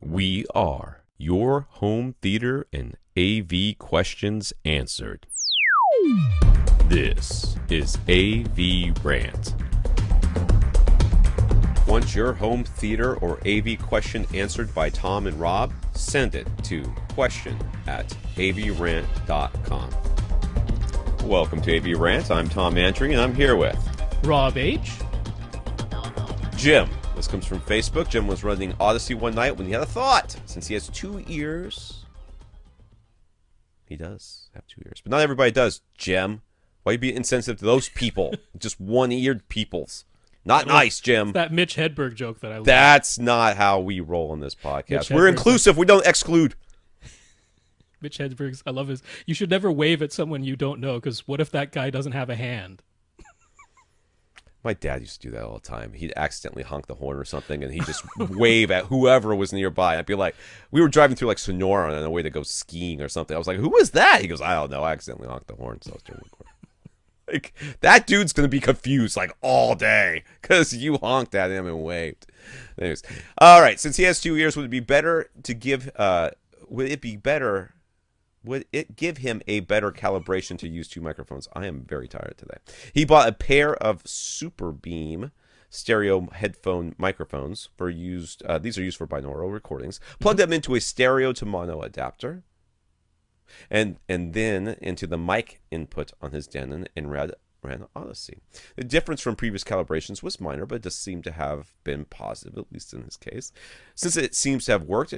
We are your home theater and AV questions answered. This is AVRant. Want your home theater or AV question answered by Tom and Rob? Send it to question@avrant.com. Welcome to AVRant. I'm Tom Andry, and I'm here with Rob H. Jim. This comes from Facebook. Jim was running Audyssey one night when he had a thought. Since he has 2 ears, he does have 2 ears. But not everybody does, Jim. Why you be insensitive to those people? Just one-eared peoples. Not nice, Jim. That Mitch Hedberg joke that I love. That's not how we roll on this podcast. We're inclusive. We don't exclude. Mitch Hedberg's, I love his, you should never wave at someone you don't know, because what if that guy doesn't have a hand? My dad used to do that all the time. He'd accidentally honk the horn or something, and he'd just wave at whoever was nearby. I'd be like, we were driving through like Sonora on a way to go skiing or something. I was like, who was that? He goes, I don't know. I accidentally honked the horn, so I was doing the corner. Like, that dude's going to be confused like all day because you honked at him and waved. Anyways, all right. Since he has 2 ears, would it be better to give? Would it give him a better calibration to use 2 microphones? I am very tired today. He bought a pair of Superbeam stereo headphone microphones for used. These are used for binaural recordings. Plugged them into a stereo to mono adapter, and then into the mic input on his Denon and ran Audyssey. The difference from previous calibrations was minor, but it does seem to have been positive, at least in his case. Since it seems to have worked,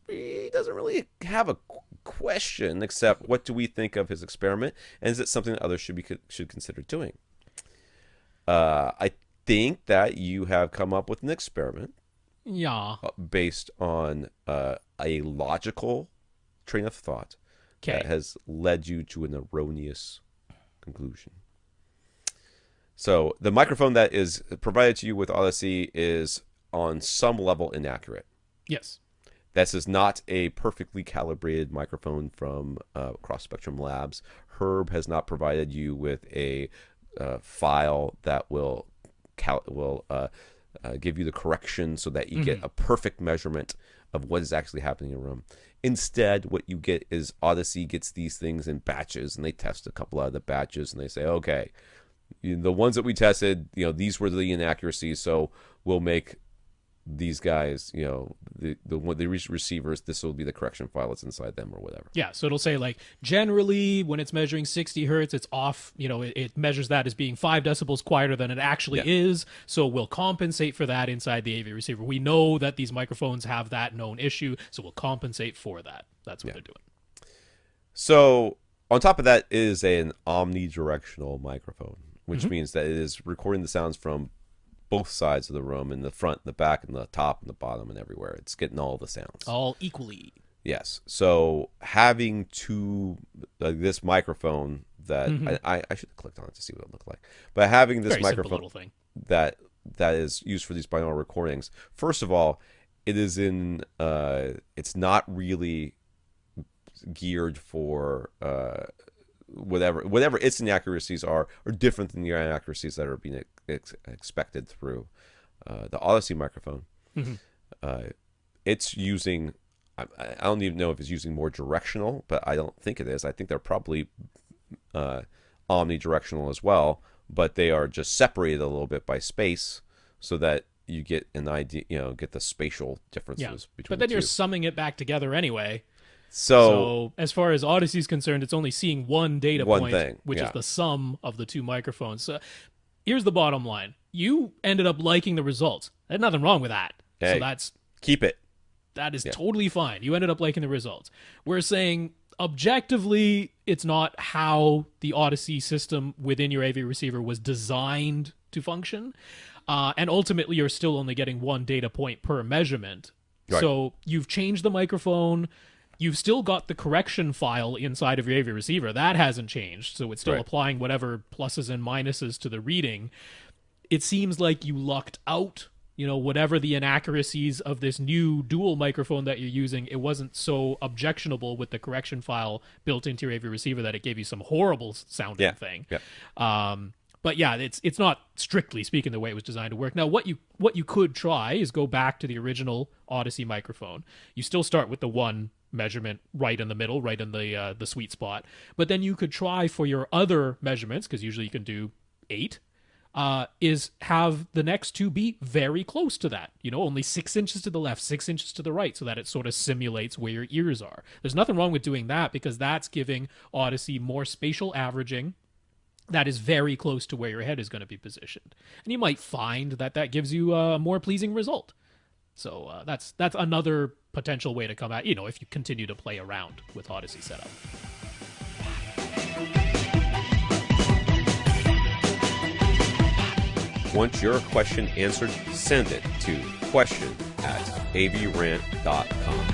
he doesn't really have a question except, what do we think of his experiment, and is it something that others should consider doing? I think that you have come up with an experiment, based on a logical train of thought that has led you to an erroneous conclusion. So the microphone that is provided to you with Audyssey is on some level inaccurate. Yes. This is not a perfectly calibrated microphone from Cross Spectrum Labs. Herb has not provided you with a file that will give you the correction so that you get a perfect measurement of what is actually happening in the room. Instead, what you get is Audyssey gets these things in batches, and they test a couple out of the batches, and they say, okay, the ones that we tested, these were the inaccuracies, so we'll make these guys, the receivers, this will be the correction file that's inside them or whatever. Yeah, so it'll say, like, generally when it's measuring 60 hertz, it's off, it measures that as being 5 decibels quieter than it actually is, so we'll compensate for that inside the AV receiver. We know that these microphones have that known issue, so we'll compensate for that. That's what they're doing. So on top of that is an omnidirectional microphone, which means that it is recording the sounds from both sides of the room, in the front, the back, and the top, and the bottom, and everywhere. It's getting all the sounds. All equally. Yes. So having this microphone that I should have clicked on it to see what it looked like. But having this microphone that is used for these binaural recordings, first of all, it is it's not really geared for whatever its inaccuracies are different than the inaccuracies that are being expected through the Audyssey microphone. It's using, I don't even know if it's using more directional, but I don't think it is. I think they're probably omnidirectional as well, but they are just separated a little bit by space so that you get an idea, get the spatial differences between But then the you're two. summing it back together anyway. So as far as Audyssey is concerned, it's only seeing one data point, which is yeah. the sum of the 2 microphones. So here's the bottom line. You ended up liking the results. There's nothing wrong with that. Hey, so keep it. That is totally fine. You ended up liking the results. We're saying objectively, it's not how the Audyssey system within your AV receiver was designed to function. And ultimately, you're still only getting 1 data point per measurement. Right. So you've changed the microphone. You've still got the correction file inside of your AV receiver. That hasn't changed. So it's still applying whatever pluses and minuses to the reading. It seems like you lucked out, whatever the inaccuracies of this new dual microphone that you're using. It wasn't so objectionable with the correction file built into your AV receiver that it gave you some horrible sounding thing. Yeah. But yeah, it's not strictly speaking the way it was designed to work. Now, what you could try is go back to the original Audyssey microphone. You still start with the one measurement right in the middle, right in the sweet spot. But then you could try for your other measurements, because usually you can do 8. Is have the next two be very close to that. Only 6 inches to the left, 6 inches to the right, so that it sort of simulates where your ears are. There's nothing wrong with doing that, because that's giving Audyssey more spatial averaging that is very close to where your head is going to be positioned. And you might find that that gives you a more pleasing result. So that's another potential way to come at, if you continue to play around with Audyssey setup. Want your question answered? Send it to question@avrant.com.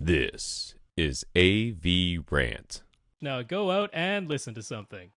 This is AVRant. Now go out and listen to something.